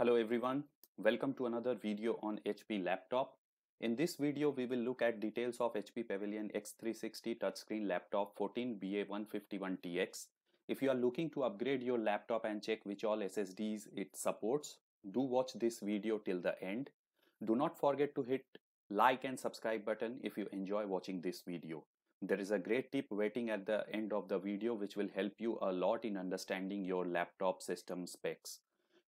Hello everyone, welcome to another video on HP laptop. In this video, we will look at details of HP Pavilion X360 touchscreen laptop 14BA151TX. If you are looking to upgrade your laptop and check which all SSDs it supports, do watch this video till the end. Do not forget to hit like and subscribe button if you enjoy watching this video. There is a great tip waiting at the end of the video which will help you a lot in understanding your laptop system specs.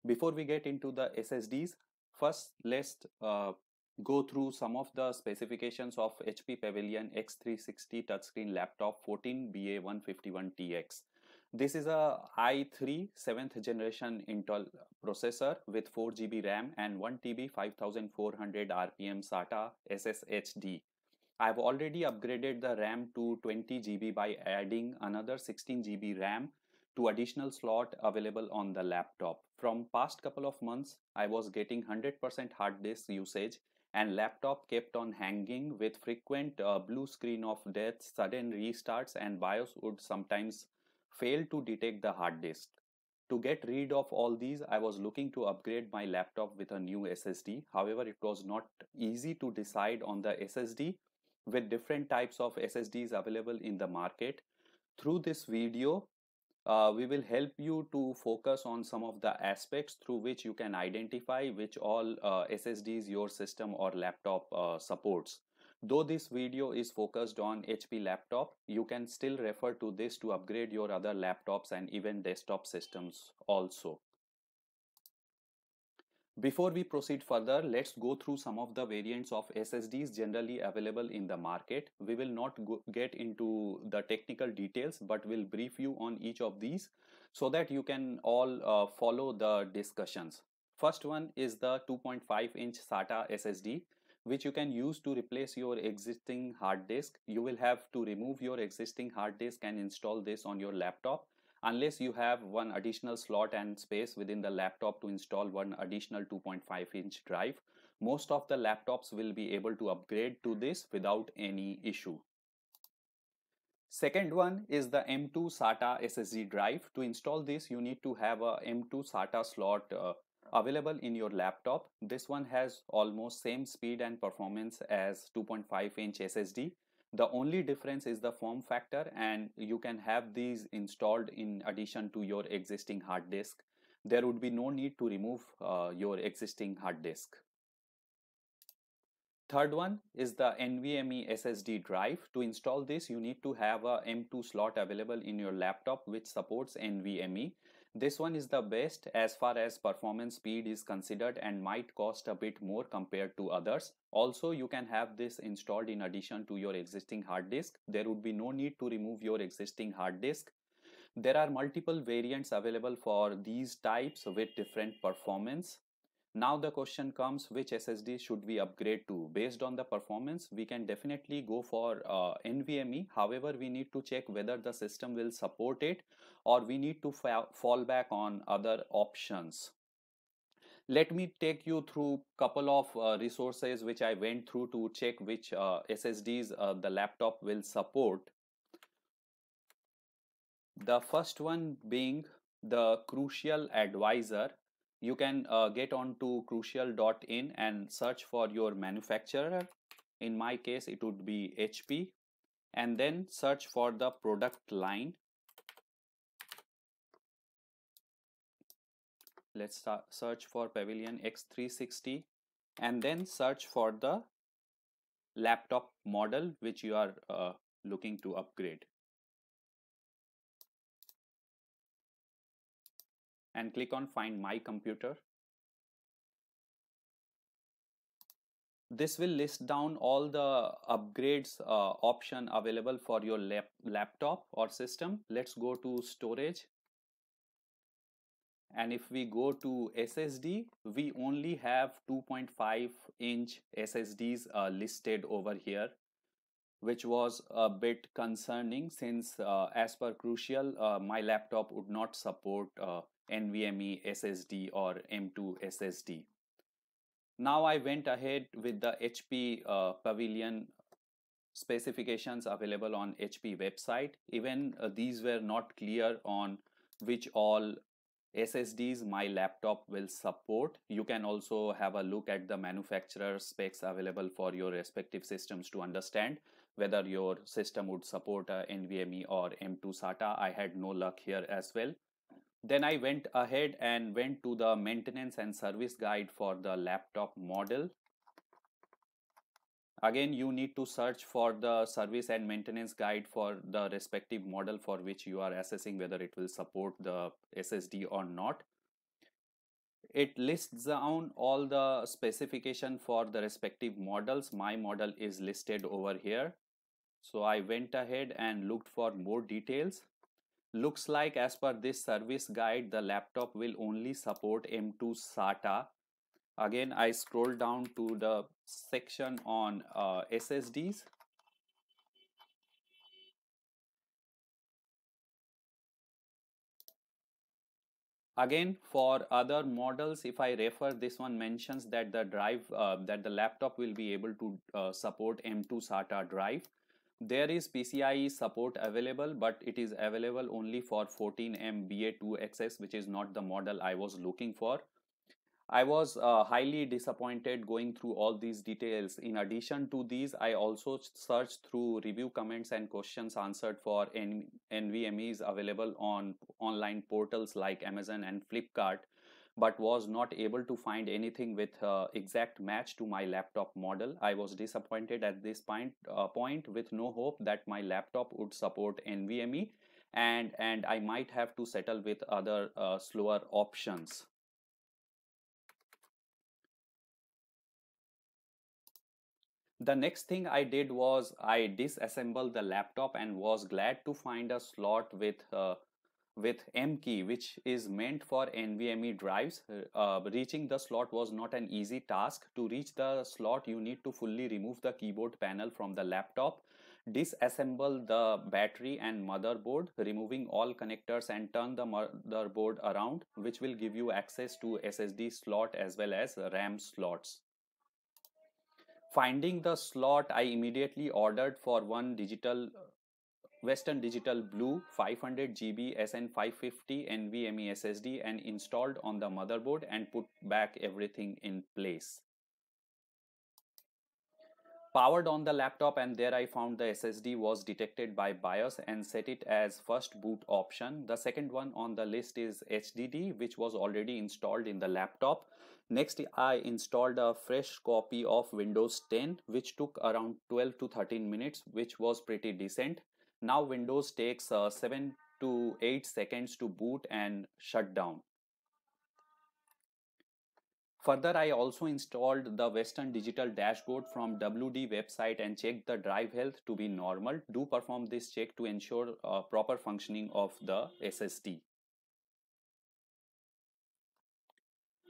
Before we get into the SSDs, first let's go through some of the specifications of HP Pavilion X360 touchscreen laptop 14BA151TX. This is a i3 7th generation Intel processor with 4 GB RAM and 1 TB 5400 RPM SATA SSHD. I've already upgraded the RAM to 20 GB by adding another 16 GB RAM to additional slot available on the laptop. From past couple of months, I was getting 100% hard disk usage and laptop kept on hanging with frequent blue screen of death, sudden restarts, and BIOS would sometimes fail to detect the hard disk. To get rid of all these, I was looking to upgrade my laptop with a new SSD. However, it was not easy to decide on the SSD with different types of SSDs available in the market. Through this video, we will help you to focus on some of the aspects through which you can identify which all SSDs your system or laptop supports. Though this video is focused on HP laptop, you can still refer to this to upgrade your other laptops and even desktop systems also. Before we proceed further, let's go through some of the variants of SSDs generally available in the market. We will not get into the technical details, but we'll brief you on each of these so that you can all follow the discussions. First one is the 2.5-inch SATA SSD, which you can use to replace your existing hard disk. You will have to remove your existing hard disk and install this on your laptop unless you have one additional slot and space within the laptop to install one additional 2.5-inch drive. Most of the laptops will be able to upgrade to this without any issue. Second one is the M2 SATA SSD drive. To install this, you need to have a M2 SATA slot available in your laptop. This one has almost same speed and performance as 2.5-inch SSD. The only difference is the form factor, and you can have these installed in addition to your existing hard disk. There would be no need to remove your existing hard disk. Third one is the NVMe SSD drive. To install this, you need to have a M2 slot available in your laptop which supports NVMe. This one is the best as far as performance speed is considered and might cost a bit more compared to others. Also, you can have this installed in addition to your existing hard disk. There would be no need to remove your existing hard disk. There are multiple variants available for these types with different performance. Now the question comes, which SSD should we upgrade to? Based on the performance, we can definitely go for NVMe. However, we need to check whether the system will support it or we need to fall back on other options. Let me take you through couple of resources which I went through to check which SSDs the laptop will support. The first one being the Crucial Advisor. You can get on to crucial.in and search for your manufacturer. In my case, it would be HP, and then search for the product line. Let's search for Pavilion X360 and then search for the laptop model which you are looking to upgrade. And click on Find My Computer. This will list down all the upgrades option available for your laptop or system. Let's go to storage. And if we go to SSD, we only have 2.5-inch SSDs listed over here, which was a bit concerning since as per Crucial, my laptop would not support NVMe SSD or M2 SSD. Now I went ahead with the HP Pavilion specifications available on HP website. Even these were not clear on which all SSDs my laptop will support. You can also have a look at the manufacturer specs available for your respective systems to understand whether your system would support NVMe or M2 SATA. I had no luck here as well. Then I went ahead and went to the maintenance and service guide for the laptop model. Again, you need to search for the service and maintenance guide for the respective model for which you are assessing whether it will support the SSD or not. It lists down all the specification for the respective models. My model is listed over here. So I went ahead and looked for more details. Looks like as per this service guide, the laptop will only support M2 SATA. Again, I scroll down to the section on SSDs. Again, for other models, if I refer, this one mentions that the drive, that the laptop will be able to support M2 SATA drive. There is PCIe support available, but it is available only for 14M BA2XS, which is not the model I was looking for. I was highly disappointed going through all these details. In addition to these, I also searched through review comments and questions answered for NVMEs available on online portals like Amazon and Flipkart, but was not able to find anything with exact match to my laptop model. I was disappointed at this point with no hope that my laptop would support NVMe, and I might have to settle with other slower options. The next thing I did was I disassembled the laptop and was glad to find a slot with M key, which is meant for NVMe drives. Reaching the slot was not an easy task. To reach the slot, you need to fully remove the keyboard panel from the laptop, disassemble the battery and motherboard, removing all connectors, and turn the motherboard around, which will give you access to SSD slot as well as RAM slots. Finding the slot, I immediately ordered for one digital Western Digital Blue 500 GB SN550 NVMe SSD and installed on the motherboard and put back everything in place. Powered on the laptop, and there I found the SSD was detected by BIOS and set it as first boot option. The second one on the list is HDD, which was already installed in the laptop. Next, I installed a fresh copy of Windows 10, which took around 12 to 13 minutes, which was pretty decent. Now Windows takes 7 to 8 seconds to boot and shut down. Further, I also installed the Western Digital dashboard from WD website and checked the drive health to be normal. Do perform this check to ensure proper functioning of the SSD.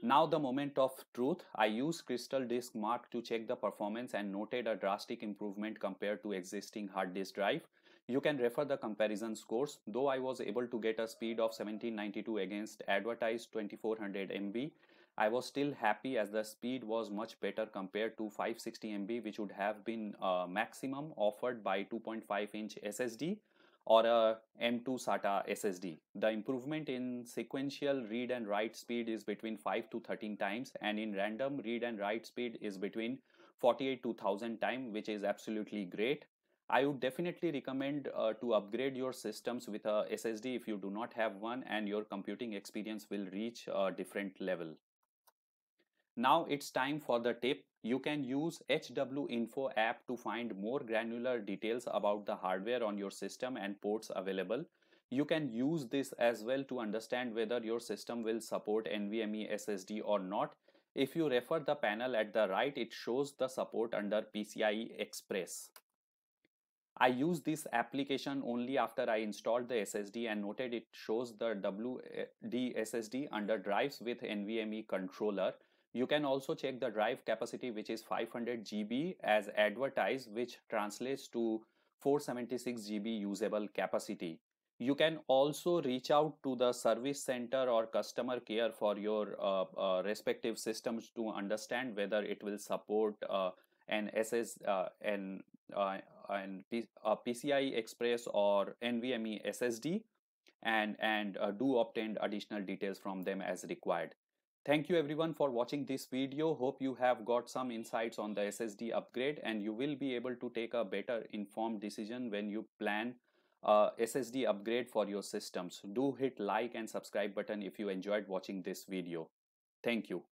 Now the moment of truth. I used Crystal Disk Mark to check the performance and noted a drastic improvement compared to existing hard disk drive. You can refer the comparison scores. Though I was able to get a speed of 1792 against advertised 2400 MB, I was still happy as the speed was much better compared to 560 MB, which would have been maximum offered by 2.5-inch SSD or a M2 SATA SSD. The improvement in sequential read and write speed is between 5 to 13 times, and in random read and write speed is between 48 to 1000 times, which is absolutely great. I would definitely recommend to upgrade your systems with a SSD if you do not have one, and your computing experience will reach a different level. Now it's time for the tip. You can use HW Info app to find more granular details about the hardware on your system and ports available. You can use this as well to understand whether your system will support NVMe SSD or not. If you refer the panel at the right, it shows the support under PCIe Express. I used this application only after I installed the SSD and noted it shows the WD SSD under drives with NVMe controller. You can also check the drive capacity, which is 500 GB as advertised, which translates to 476 GB usable capacity. You can also reach out to the service center or customer care for your respective systems to understand whether it will support an SS and PCI Express or NVMe SSD. and do obtain additional details from them as required. Thank you everyone for watching this video. Hope you have got some insights on the SSD upgrade and you will be able to take a better informed decision when you plan SSD upgrade for your systems. Do hit like and subscribe button if you enjoyed watching this video. Thank you.